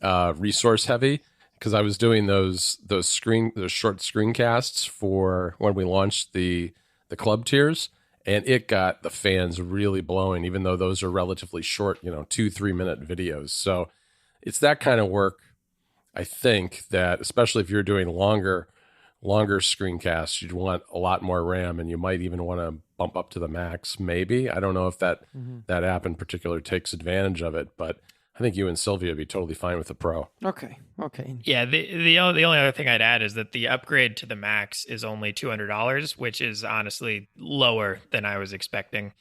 [SPEAKER 1] resource heavy. Because I was doing those short screencasts for when we launched the club tiers, and it got the fans really blowing, even though those are relatively short, 2-3 minute videos. So it's that kind of work, I think, that especially if you're doing longer screencasts, you'd want a lot more RAM, and you might even want to bump up to the max. Maybe, I don't know if that app in particular takes advantage of it, but I think you and Sylvia would be totally fine with the Pro.
[SPEAKER 2] Okay.
[SPEAKER 3] Yeah, the only other thing I'd add is that the upgrade to the Max is only $200, which is honestly lower than I was expecting.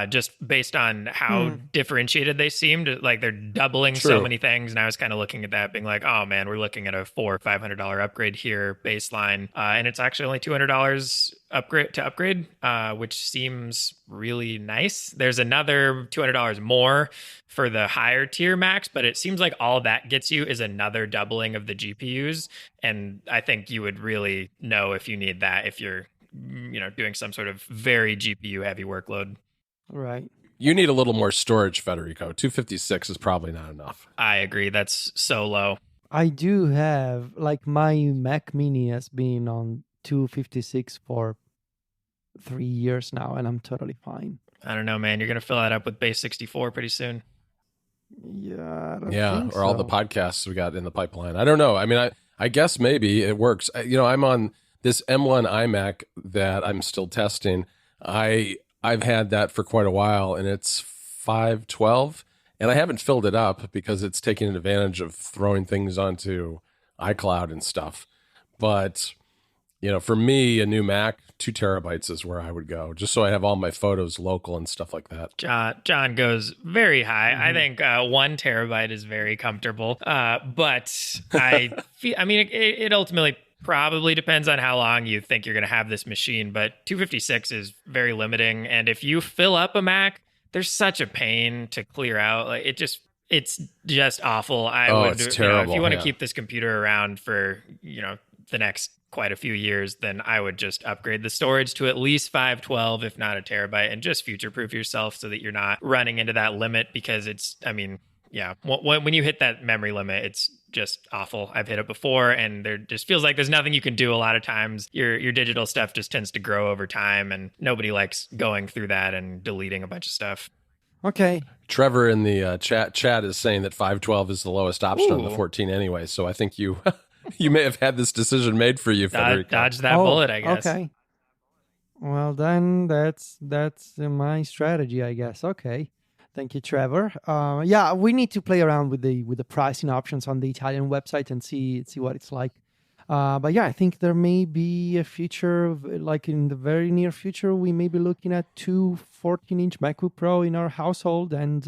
[SPEAKER 3] Just based on how differentiated they seemed, like they're doubling so
[SPEAKER 1] True.
[SPEAKER 3] many things, and I was kind of looking at that, being like, "Oh man, we're looking at a $400 or $500 upgrade here, baseline," and it's actually only $200 upgrade, which seems really nice. There's another $200 more for the higher tier Max, but it seems like all that gets you is another doubling of the GPUs, and I think you would really know if you need that if you're doing some sort of very GPU heavy workload.
[SPEAKER 2] Right.
[SPEAKER 1] You need a little more storage, Federico. 256 is probably not enough.
[SPEAKER 3] I agree. That's so low.
[SPEAKER 2] I do have, like, my Mac Mini has been on 256 for 3 years now, and I'm totally fine.
[SPEAKER 3] I don't know, man. You're going to fill that up with base 64 pretty soon.
[SPEAKER 2] Yeah, I don't
[SPEAKER 1] Yeah,
[SPEAKER 2] think
[SPEAKER 1] or all
[SPEAKER 2] so.
[SPEAKER 1] the podcasts we got in the pipeline. I don't know. I mean, I guess maybe it works. I'm on this M1 iMac that I'm still testing. I've had that for quite a while, and it's 512, and I haven't filled it up because it's taking advantage of throwing things onto iCloud and stuff. But for me, a new Mac, 2 terabytes is where I would go, just so I have all my photos local and stuff like that.
[SPEAKER 3] John goes very high. I think 1 terabyte is very comfortable. But I mean, it ultimately probably depends on how long you think you're going to have this machine, but 256 is very limiting. And if you fill up a Mac, there's such a pain to clear out. Like it's just awful.
[SPEAKER 1] It's terrible.
[SPEAKER 3] If you want to keep this computer around for, the next quite a few years, then I would just upgrade the storage to at least 512, if not a terabyte, and just future-proof yourself so that you're not running into that limit, because when you hit that memory limit, it's just awful. I've hit it before, and there just feels like there's nothing you can do a lot of times. Your digital stuff just tends to grow over time, and nobody likes going through that and deleting a bunch of stuff.
[SPEAKER 2] Okay.
[SPEAKER 1] Trevor in the chat is saying that 512 is the lowest option on the 14 anyway, so I think you you may have had this decision made for you, Federico.
[SPEAKER 3] Dodge that bullet, I guess.
[SPEAKER 2] Okay. Well, then that's my strategy, I guess. Okay. Thank you, Trevor. Yeah, we need to play around with the pricing options on the Italian website and see what it's like. But yeah, I think there may be a future, like in the very near future, we may be looking at 2 14-inch MacBook Pro in our household, and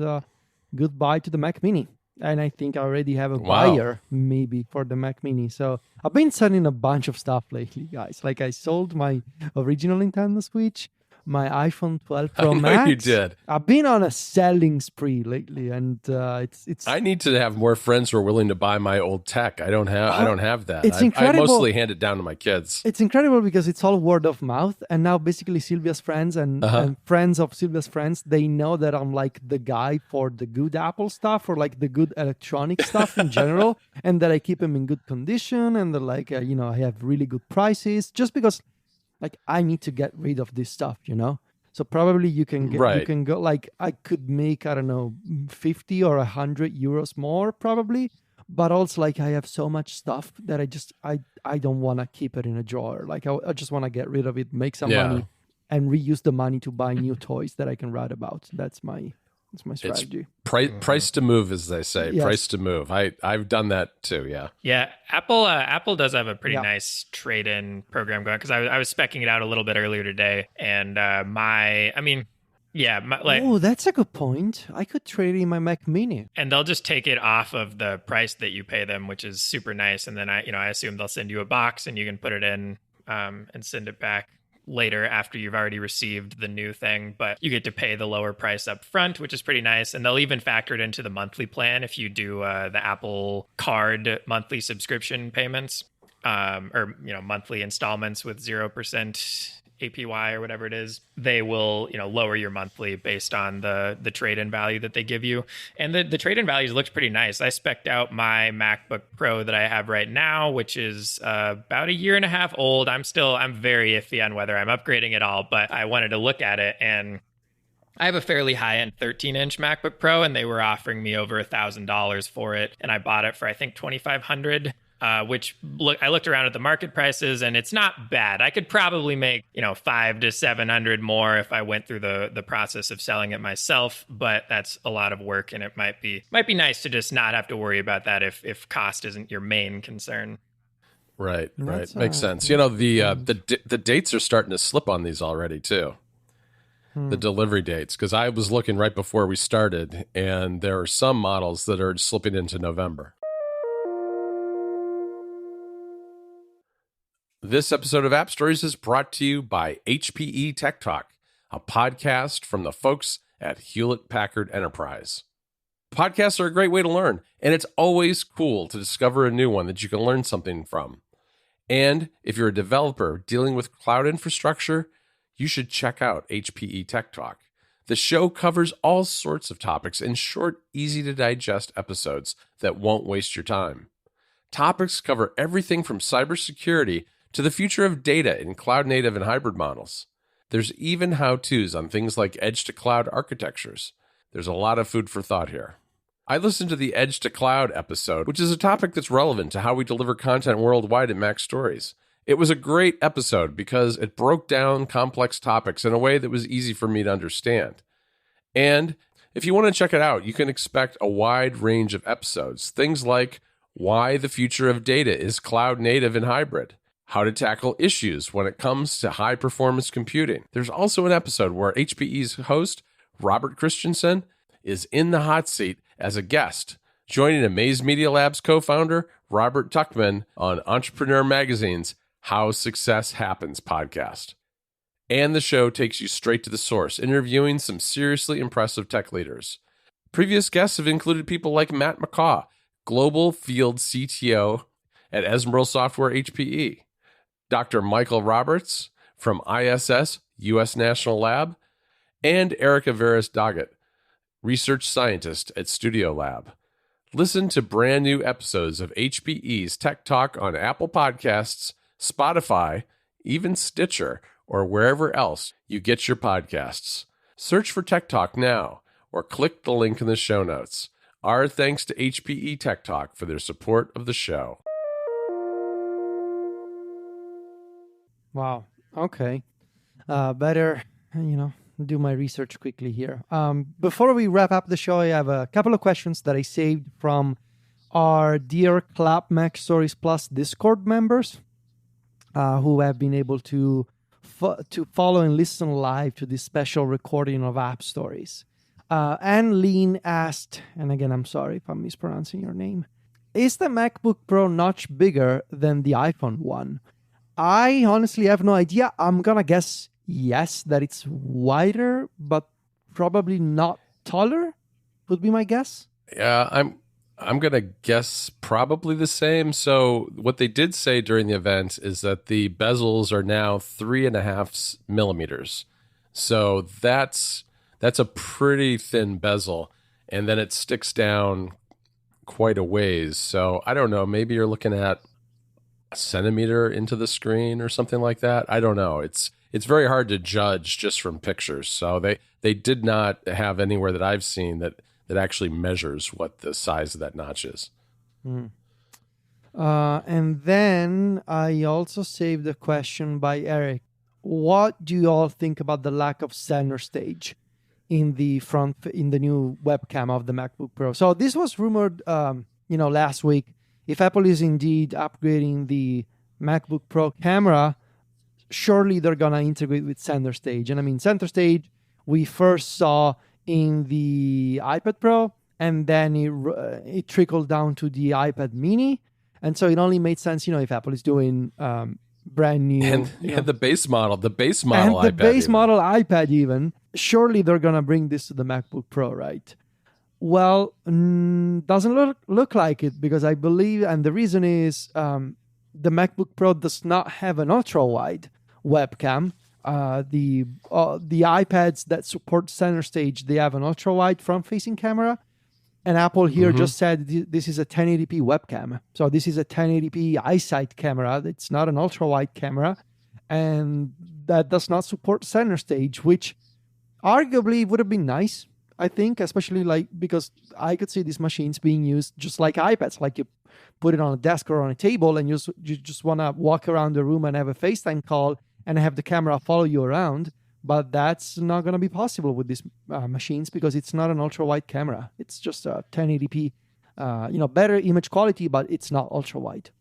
[SPEAKER 2] goodbye to the Mac Mini. And I think I already have a buyer maybe for the Mac Mini. So I've been selling a bunch of stuff lately, guys. Like I sold my original Nintendo Switch, my iPhone 12 Pro Max.
[SPEAKER 1] You did.
[SPEAKER 2] I've been on a selling spree lately, and it's.
[SPEAKER 1] I need to have more friends who are willing to buy my old tech. I don't have that.
[SPEAKER 2] It's
[SPEAKER 1] I
[SPEAKER 2] incredible.
[SPEAKER 1] mostly hand it down to my kids.
[SPEAKER 2] It's incredible because it's all word of mouth, and now basically Sylvia's friends and friends of Sylvia's friends, they know that I'm like the guy for the good Apple stuff, or like the good electronic stuff in general, and that I keep them in good condition, and that like I have really good prices, just because like I need to get rid of this stuff, So probably you can go, like I could make, I don't know, 50 or 100 euros more probably, but also like I have so much stuff that I don't want to keep it in a drawer. Like I just want to get rid of it, make some money, and reuse the money to buy new toys that I can write about. That's my strategy.
[SPEAKER 1] It's price to move, as they say.
[SPEAKER 2] Yes.
[SPEAKER 1] Price to move. I've done that too. Yeah.
[SPEAKER 3] Yeah. Apple does have a pretty nice trade-in program going, because I was speccing it out a little bit earlier today, and
[SPEAKER 2] oh, that's a good point. I could trade in my Mac Mini,
[SPEAKER 3] and they'll just take it off of the price that you pay them, which is super nice. And then I assume they'll send you a box, and you can put it in and send it back later after you've already received the new thing, but you get to pay the lower price up front, which is pretty nice. And they'll even factor it into the monthly plan if you do the Apple Card monthly subscription payments, or monthly installments with 0% APY or whatever it is. They will lower your monthly based on the trade-in value that they give you. And the trade-in values looked pretty nice. I spec'd out my MacBook Pro that I have right now, which is about a year and a half old. I'm very iffy on whether I'm upgrading at all, but I wanted to look at it, and I have a fairly high-end 13-inch MacBook Pro, and they were offering me over $1,000 for it, and I bought it for I think $2,500. which I looked around at the market prices, and it's not bad. I could probably make, 500 to 700 more if I went through the process of selling it myself, but that's a lot of work, and it might be nice to just not have to worry about that if cost isn't your main concern.
[SPEAKER 1] Right. Makes sense. The dates are starting to slip on these already too. The delivery dates, because I was looking right before we started, and there are some models that are slipping into November. This episode of App Stories is brought to you by HPE Tech Talk, a podcast from the folks at Hewlett-Packard Enterprise. Podcasts are a great way to learn, and it's always cool to discover a new one that you can learn something from. And if you're a developer dealing with cloud infrastructure, you should check out HPE Tech Talk. The show covers all sorts of topics in short, easy-to-digest episodes that won't waste your time. Topics cover everything from cybersecurity to the future of data in cloud-native and hybrid models. There's even how-tos on things like edge-to-cloud architectures. There's a lot of food for thought here. I listened to the edge-to-cloud episode, which is a topic that's relevant to how we deliver content worldwide at Mac Stories. It was a great episode because it broke down complex topics in a way that was easy for me to understand. And if you want to check it out, you can expect a wide range of episodes. Things like why the future of data is cloud native and hybrid, how to tackle issues when it comes to high-performance computing. There's also an episode where HPE's host, Robert Christensen, is in the hot seat as a guest, joining Amaze Media Labs co-founder Robert Tuchman on Entrepreneur Magazine's How Success Happens podcast. And the show takes you straight to the source, interviewing some seriously impressive tech leaders. Previous guests have included people like Matt McCaw, Global Field CTO at Esmeralda Software HPE, Dr. Michael Roberts from ISS U.S. National Lab, and Erica Veras-Doggett, research scientist at Studio Lab. Listen to brand new episodes of HPE's Tech Talk on Apple Podcasts, Spotify, even Stitcher, or wherever else you get your podcasts. Search for Tech Talk now, or click the link in the show notes. Our thanks to HPE Tech Talk for their support of the show.
[SPEAKER 2] Wow. Okay. Better, do my research quickly here. Before we wrap up the show, I have a couple of questions that I saved from our dear Club Mac Stories Plus Discord members, who have been able to follow and listen live to this special recording of App Stories. Anne Lean asked, and again, I'm sorry if I'm mispronouncing your name, is the MacBook Pro notch bigger than the iPhone one? I honestly have no idea. I'm going to guess yes, that it's wider, but probably not taller, would be my guess.
[SPEAKER 1] Yeah, I'm going to guess probably the same. So what they did say during the event is that the bezels are now 3.5 millimeters. So that's a pretty thin bezel, and then it sticks down quite a ways. So I don't know, maybe you're looking at a centimeter into the screen or something like that. I don't know. It's very hard to judge just from pictures. So they did not have anywhere that I've seen that actually measures what the size of that notch is.
[SPEAKER 2] And then I also saved a question by Eric. What do you all think about the lack of center stage in the new webcam of the MacBook Pro? So this was rumored, last week. If Apple is indeed upgrading the MacBook Pro camera, surely they're going to integrate with center stage. And I mean, center stage we first saw in the iPad Pro, and then it trickled down to the iPad mini. And so it only made sense, if Apple is doing brand new.
[SPEAKER 1] And the base model
[SPEAKER 2] and
[SPEAKER 1] iPad.
[SPEAKER 2] The base model iPad even. Surely they're going to bring this to the MacBook Pro, right? Well, doesn't look like it, because I believe, and the reason is the MacBook Pro does not have an ultra-wide webcam. The iPads that support center stage, they have an ultra-wide front-facing camera. And Apple here just said this is a 1080p webcam. So this is a 1080p eyesight camera. It's not an ultra-wide camera. And that does not support center stage, which arguably would have been nice. I think, especially like because I could see these machines being used just like iPads, like you put it on a desk or on a table and you just want to walk around the room and have a FaceTime call and have the camera follow you around. But that's not going to be possible with these machines because it's not an ultra wide camera. It's just a 1080p, better image quality, but it's not ultra wide.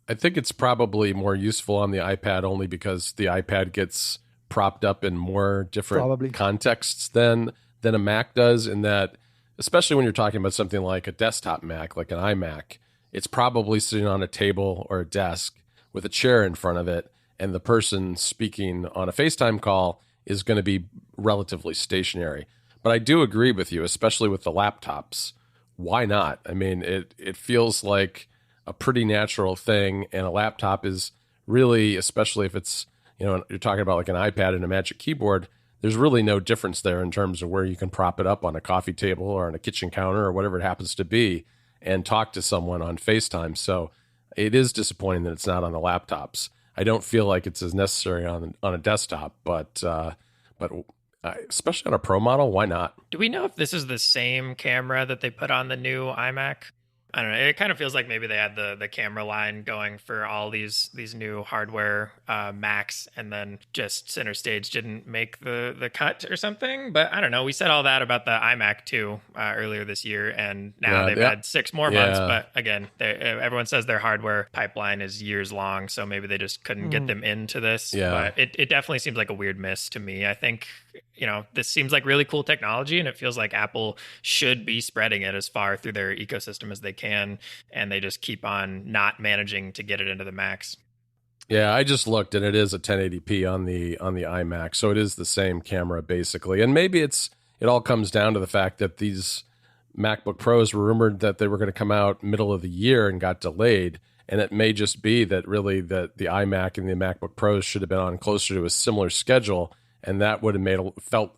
[SPEAKER 1] I think it's probably more useful on the iPad only because the iPad gets propped up in more different contexts than a Mac does, in that, especially when you're talking about something like a desktop Mac, like an iMac, it's probably sitting on a table or a desk with a chair in front of it, and the person speaking on a FaceTime call is going to be relatively stationary. But I do agree with you, especially with the laptops. Why not? I mean, it feels like a pretty natural thing, and a laptop is really, especially if it's, you're talking about like an iPad and a Magic Keyboard, there's really no difference there in terms of where you can prop it up on a coffee table or on a kitchen counter or whatever it happens to be and talk to someone on FaceTime. So it is disappointing that it's not on the laptops. I don't feel like it's as necessary on a desktop, but especially on a Pro model, why not?
[SPEAKER 3] Do we know if this is the same camera that they put on the new iMac? I don't know. It kind of feels like maybe they had the camera line going for all these new hardware Macs, and then just Center Stage didn't make the cut or something. But I don't know. We said all that about the iMac too earlier this year, and now they've had 6 more months. But again, everyone says their hardware pipeline is years long, so maybe they just couldn't get them into this.
[SPEAKER 1] Yeah.
[SPEAKER 3] But it definitely seems like a weird miss to me. I think, this seems like really cool technology, and it feels like Apple should be spreading it as far through their ecosystem as they can, and they just keep on not managing to get it into the Macs.
[SPEAKER 1] Yeah, I just looked, and it is a 1080p on the iMac, so it is the same camera basically. And maybe it all comes down to the fact that these MacBook Pros were rumored that they were going to come out middle of the year and got delayed, and it may just be that really that the iMac and the MacBook Pros should have been on closer to a similar schedule, and that would have felt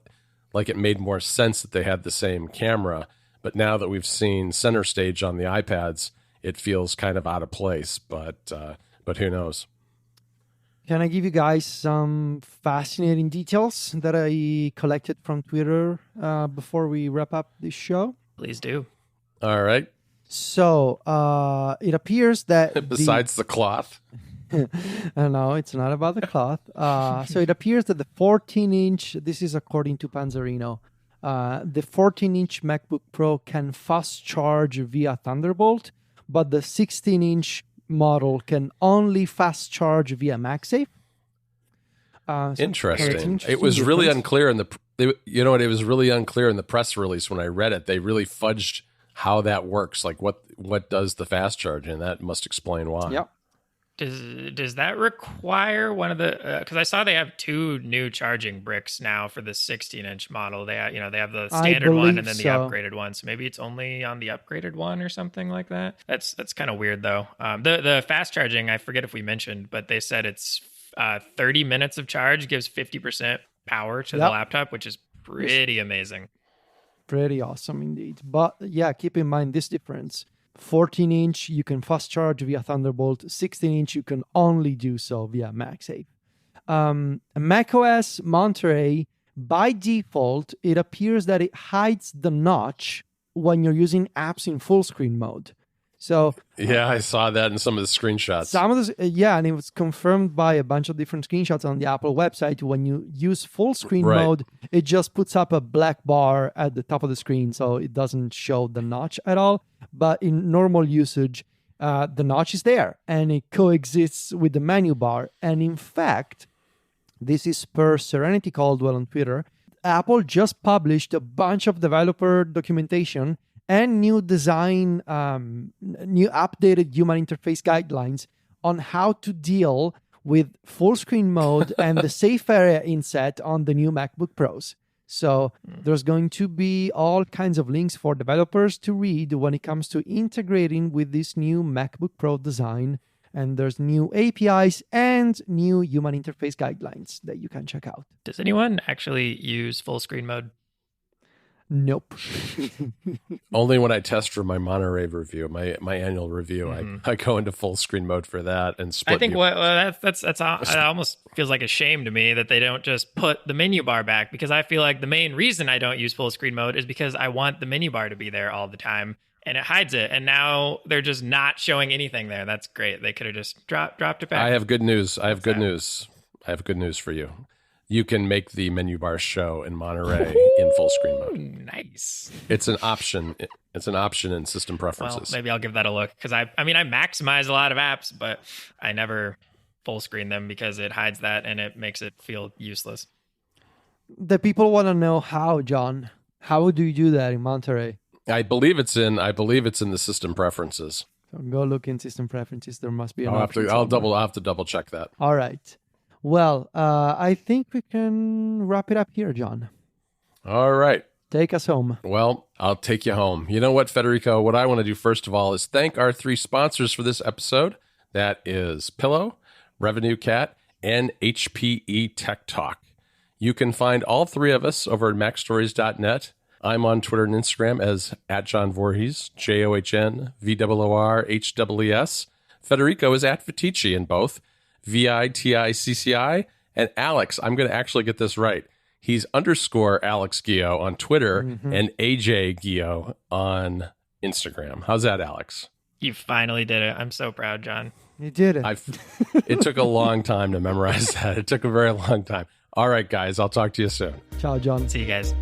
[SPEAKER 1] like it made more sense that they had the same camera. But now that we've seen Center Stage on the iPads, it feels kind of out of place. But who knows?
[SPEAKER 2] Can I give you guys some fascinating details that I collected from Twitter before we wrap up this show?
[SPEAKER 3] Please do.
[SPEAKER 1] All right.
[SPEAKER 2] So it appears that
[SPEAKER 1] besides the cloth.
[SPEAKER 2] No, it's not about the cloth. So it appears that the 14-inch, this is according to Panzerino, the 14-inch MacBook Pro can fast charge via Thunderbolt, but the 16-inch model can only fast charge via MagSafe.
[SPEAKER 1] Interesting. It was really unclear it was really unclear in the press release when I read it. They really fudged how that works. Like what does the fast charge, and that must explain why.
[SPEAKER 2] Yep.
[SPEAKER 3] Does that require one of the? Because I saw they have 2 new charging bricks now for the 16-inch model. They have the standard one and then the upgraded one. So maybe it's only on the upgraded one or something like that. That's kind of weird though. The fast charging, I forget if we mentioned, but they said it's 30 minutes of charge gives 50% power to the laptop, which is pretty amazing.
[SPEAKER 2] Pretty awesome indeed. But yeah, keep in mind this difference. 14-inch, you can fast charge via Thunderbolt. 16-inch, you can only do so via MagSafe. macOS Monterey, by default, it appears that it hides the notch when you're using apps in full screen mode. So
[SPEAKER 1] yeah, I saw that in some of the screenshots.
[SPEAKER 2] And it was confirmed by a bunch of different screenshots on the Apple website. When you use full screen mode, it just puts up a black bar at the top of the screen, so it doesn't show the notch at all. But in normal usage, the notch is there, and it coexists with the menu bar. And in fact, this is per Serenity Caldwell on Twitter, Apple just published a bunch of developer documentation and new design, new updated human interface guidelines on how to deal with full screen mode and the safe area inset on the new MacBook Pros. So there's going to be all kinds of links for developers to read when it comes to integrating with this new MacBook Pro design. And there's new APIs and new human interface guidelines that you can check out.
[SPEAKER 3] Does anyone actually use full screen mode?
[SPEAKER 2] Nope.
[SPEAKER 1] Only when I test for my Monterey review, my annual review, I go into full screen mode for that and split.
[SPEAKER 3] I think that's it almost feels like a shame to me that they don't just put the menu bar back, because I feel like the main reason I don't use full screen mode is because I want the menu bar to be there all the time, and it hides it. And now they're just not showing anything there. That's great. They could have just dropped it back.
[SPEAKER 1] I have good news. I have good news for you. You can make the menu bar show in Monterey in full screen mode.
[SPEAKER 3] Nice.
[SPEAKER 1] It's an option. It's an option in system preferences.
[SPEAKER 3] Well, maybe I'll give that a look, because I maximize a lot of apps, but I never full screen them because it hides that and it makes it feel useless.
[SPEAKER 2] The people want to know how, John. How do you do that in Monterey?
[SPEAKER 1] I believe it's in the system preferences.
[SPEAKER 2] So go look in system preferences. There must be an
[SPEAKER 1] I'll
[SPEAKER 2] option
[SPEAKER 1] have to double check that.
[SPEAKER 2] All right. Well, I think we can wrap it up here, John.
[SPEAKER 1] All right.
[SPEAKER 2] Take us home.
[SPEAKER 1] Well, I'll take you home. You know what, Federico? What I want to do first of all is thank our 3 sponsors for this episode. That is Pillow, Revenue Cat, and HPE Tech Talk. You can find all 3 of us over at macstories.net. I'm on Twitter and Instagram as @JohnVorhees, JohnVorhees. Federico is @Vitici in both, VITICCI. And Alex, I'm going to actually get this right. He's _Alex Gio on Twitter and AJ Gio on Instagram. How's that, Alex?
[SPEAKER 3] You finally did it. I'm so proud, John.
[SPEAKER 2] You did it.
[SPEAKER 1] It took a long time to memorize that. It took a very long time. All right, guys, I'll talk to you soon.
[SPEAKER 2] Ciao, John.
[SPEAKER 3] See you guys.